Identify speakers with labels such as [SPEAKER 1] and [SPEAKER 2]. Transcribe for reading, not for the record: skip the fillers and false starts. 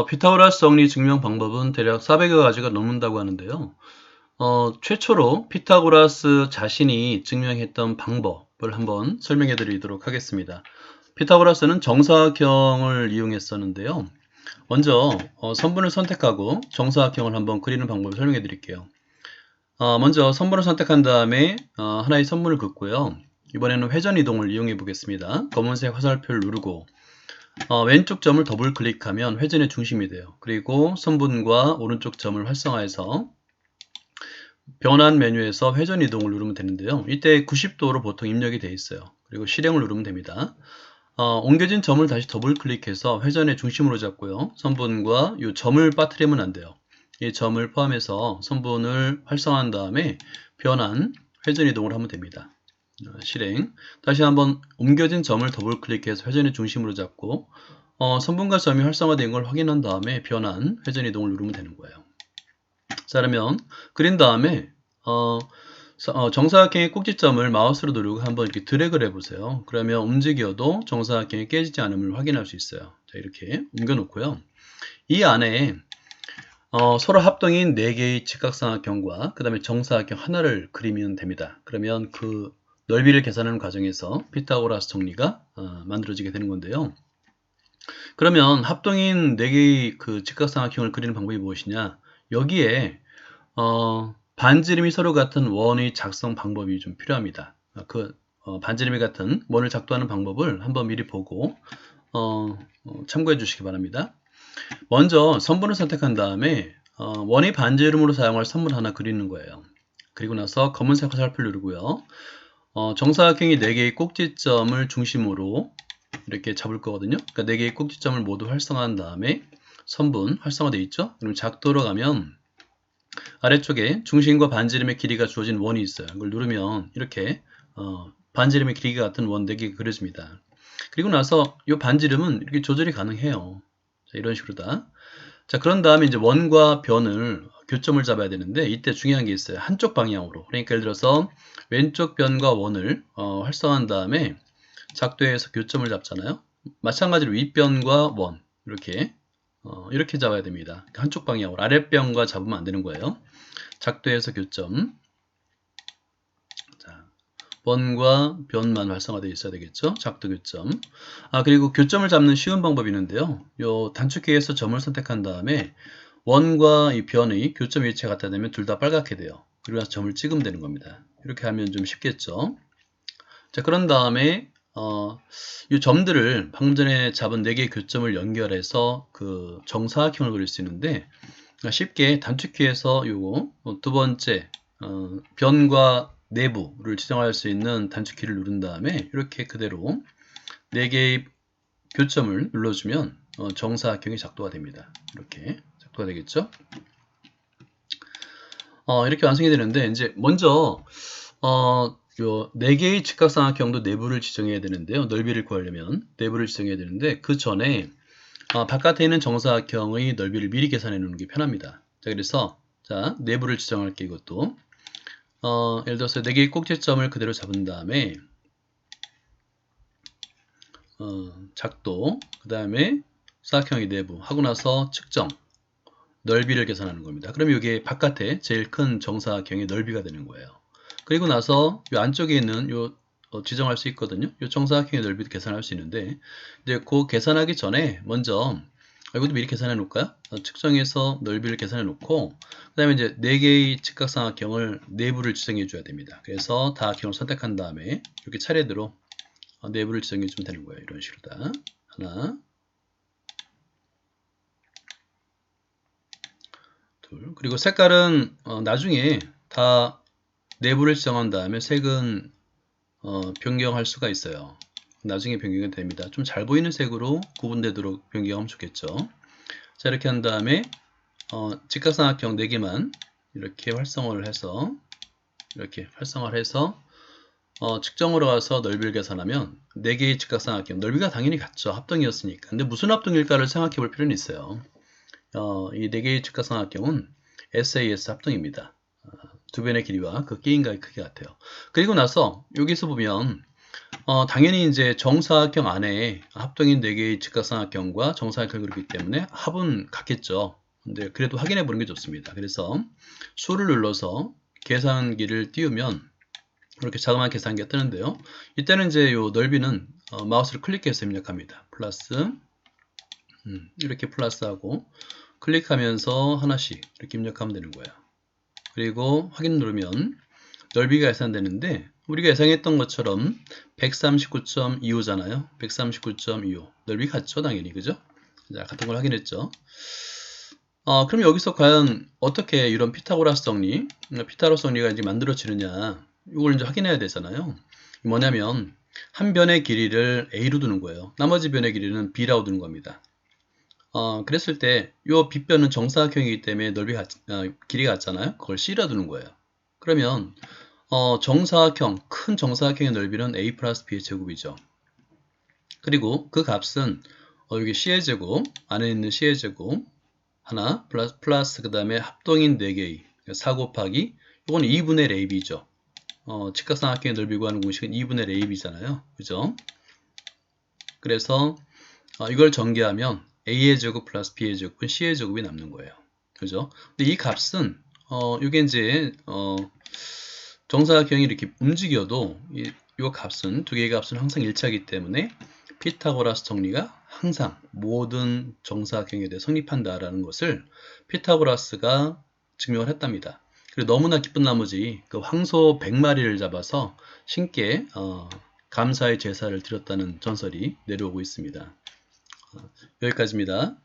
[SPEAKER 1] 피타고라스 정리 증명 방법은 대략 400여 가지가 넘는다고 하는데요. 최초로 피타고라스 자신이 증명했던 방법을 한번 설명해 드리도록 하겠습니다. 피타고라스는 정사각형을 이용했었는데요. 먼저 선분을 선택하고 정사각형을 한번 그리는 방법을 설명해 드릴게요. 먼저 선분을 선택한 다음에 하나의 선분을 긋고요. 이번에는 회전 이동을 이용해 보겠습니다. 검은색 화살표를 누르고 왼쪽 점을 더블 클릭하면 회전의 중심이 돼요. 그리고 선분과 오른쪽 점을 활성화해서 변환 메뉴에서 회전 이동을 누르면 되는데요. 이때 90도로 보통 입력이 되어 있어요. 그리고 실행을 누르면 됩니다. 옮겨진 점을 다시 더블 클릭해서 회전의 중심으로 잡고요. 선분과 이 점을 빠뜨리면 안 돼요. 이 점을 포함해서 선분을 활성화한 다음에 변환, 회전 이동을 하면 됩니다. 실행. 다시 한번 옮겨진 점을 더블 클릭해서 회전의 중심으로 잡고 선분과 점이 활성화된 걸 확인한 다음에 변환, 회전 이동을 누르면 되는 거예요. 자, 그러면 그린 다음에 정사각형의 꼭지점을 마우스로 누르고 한번 이렇게 드래그를 해보세요. 그러면 움직여도 정사각형이 깨지지 않음을 확인할 수 있어요. 자, 이렇게 옮겨 놓고요. 이 안에 서로 합동인 4개의 직각삼각형과 그 다음에 정사각형 하나를 그리면 됩니다. 그러면 그 넓이를 계산하는 과정에서 피타고라스 정리가 만들어지게 되는 건데요. 그러면 합동인 4개의 그 직각삼각형을 그리는 방법이 무엇이냐? 여기에 반지름이 서로 같은 원의 작성 방법이 좀 필요합니다. 반지름이 같은 원을 작동하는 방법을 한번 미리 보고 참고해 주시기 바랍니다. 먼저 선분을 선택한 다음에 원의 반지름으로 사용할 선분 하나 그리는 거예요. 그리고 나서 검은색 화살표를 누르고요. 정사각형이 4개의 꼭지점을 중심으로 이렇게 잡을 거거든요. 그러니까 4개의 꼭지점을 모두 활성화한 다음에 선분 활성화되어 있죠. 그럼 작도로 가면 아래쪽에 중심과 반지름의 길이가 주어진 원이 있어요. 이걸 누르면 이렇게 반지름의 길이가 같은 원 4개가 그려집니다. 그리고 나서 이 반지름은 이렇게 조절이 가능해요. 자, 이런 식으로다. 자, 그런 다음에 이제 원과 변을 교점을 잡아야 되는데 이때 중요한 게 있어요. 한쪽 방향으로. 그러니까 예를 들어서 왼쪽 변과 원을 활성화한 다음에 작도에서 교점을 잡잖아요. 마찬가지로 윗변과 원 이렇게 잡아야 됩니다. 한쪽 방향으로 아랫변과 잡으면 안 되는 거예요. 작도에서 교점. 자, 원과 변만 활성화되어 있어야 되겠죠. 작도 교점. 그리고 교점을 잡는 쉬운 방법이 있는데요. 요 단축키에서 점을 선택한 다음에 원과 이 변의 교점 위치가 같아 되면 둘 다 빨갛게 돼요. 그리고 나서 점을 찍으면 되는 겁니다. 이렇게 하면 좀 쉽겠죠. 자, 그런 다음에 이 점들을 방금 전에 잡은 4개의 교점을 연결해서 그 정사각형을 그릴 수 있는데 쉽게 단축키에서 요거 두 번째 변과 내부를 지정할 수 있는 단축키를 누른 다음에 이렇게 그대로 4개의 교점을 눌러주면 정사각형이 작도가 됩니다. 이렇게 작도가 되겠죠? 이렇게 완성이 되는데 이제 먼저 요 4개의 직각삼각형도 내부를 지정해야 되는데요. 넓이를 구하려면 내부를 지정해야 되는데 그 전에 바깥에 있는 정사각형의 넓이를 미리 계산해 놓는 게 편합니다. 자, 그래서 자, 내부를 지정할게 이것도 예를 들어서 4개의 꼭지점을 그대로 잡은 다음에 작도 그 다음에 사각형의 내부 하고 나서 측정 넓이를 계산하는 겁니다. 그럼 이게 바깥에 제일 큰 정사각형의 넓이가 되는 거예요. 그리고 나서 이 안쪽에 있는 요 지정할 수 있거든요. 이 정사각형의 넓이도 계산할 수 있는데 이제 그 계산하기 전에 먼저 이것도 미리 계산해 놓을까요? 측정해서 넓이를 계산해 놓고 그 다음에 이제 4개의 직각삼각형을 내부를 지정해 줘야 됩니다. 그래서 다각형을 선택한 다음에 이렇게 차례대로 내부를 지정해 주면 되는 거예요. 이런 식으로 다 하나 둘 그리고 색깔은 나중에 다 내부를 지정한 다음에 색은 변경할 수가 있어요. 나중에 변경이 됩니다. 좀 잘 보이는 색으로 구분되도록 변경하면 좋겠죠. 자, 이렇게 한 다음에 직각삼각형 4개만 이렇게 활성화를 해서 측정으로 가서 넓이를 계산하면 4개의 직각삼각형 넓이가 당연히 같죠. 합동이었으니까. 근데 무슨 합동일까를 생각해 볼 필요는 있어요. 이 4개의 직각삼각형은 SAS 합동입니다. 두 변의 길이와 그 끼인가의 크기 같아요. 그리고 나서 여기서 보면 당연히 이제 정사각형 안에 합동인 4개의 직각삼각형과 정사각형이 그렇기 때문에 합은 같겠죠. 근데 그래도 확인해 보는 게 좋습니다. 그래서 수를 눌러서 계산기를 띄우면 이렇게 자그마한 계산기가 뜨는데요. 이때는 이제 요 넓이는 마우스를 클릭해서 입력합니다. 플러스 이렇게 플러스하고 클릭하면서 하나씩 이렇게 입력하면 되는 거예요. 그리고 확인 누르면 넓이가 계산되는데 우리가 예상했던 것처럼 139.25잖아요. 139.25 넓이 같죠, 당연히. 그죠? 자, 같은 걸 확인했죠. 그럼 여기서 과연 어떻게 이런 피타고라스 정리, 피타고라스 정리가 이제 만들어지느냐, 이걸 이제 확인해야 되잖아요. 뭐냐면 한 변의 길이를 a로 두는 거예요. 나머지 변의 길이는 b라고 두는 겁니다. 그랬을 때 이 빗변은 정사각형이기 때문에 길이가 같잖아요. 그걸 c라 두는 거예요. 그러면 정사각형, 큰 정사각형의 넓이는 a 플러스 b의 제곱이죠. 그리고 그 값은 여기 c의 제곱, 안에 있는 c의 제곱 하나 플러스 그 다음에 합동인 4개의 4 곱하기 이건 2분의 ab이죠. 직각삼각형의 넓이 구하는 공식은 2분의 ab이잖아요. 그죠? 그래서 이걸 전개하면 a의 제곱 플러스 b의 제곱은 c의 제곱이 남는 거예요. 그죠? 근데 이 값은 이게 이제 정사각형이 이렇게 움직여도 이 값은 두 개의 값은 항상 일치하기 때문에 피타고라스 정리가 항상 모든 정사각형에 대해 성립한다라는 것을 피타고라스가 증명을 했답니다. 그리고 너무나 기쁜 나머지 그 황소 100마리를 잡아서 신께 감사의 제사를 드렸다는 전설이 내려오고 있습니다. 여기까지입니다.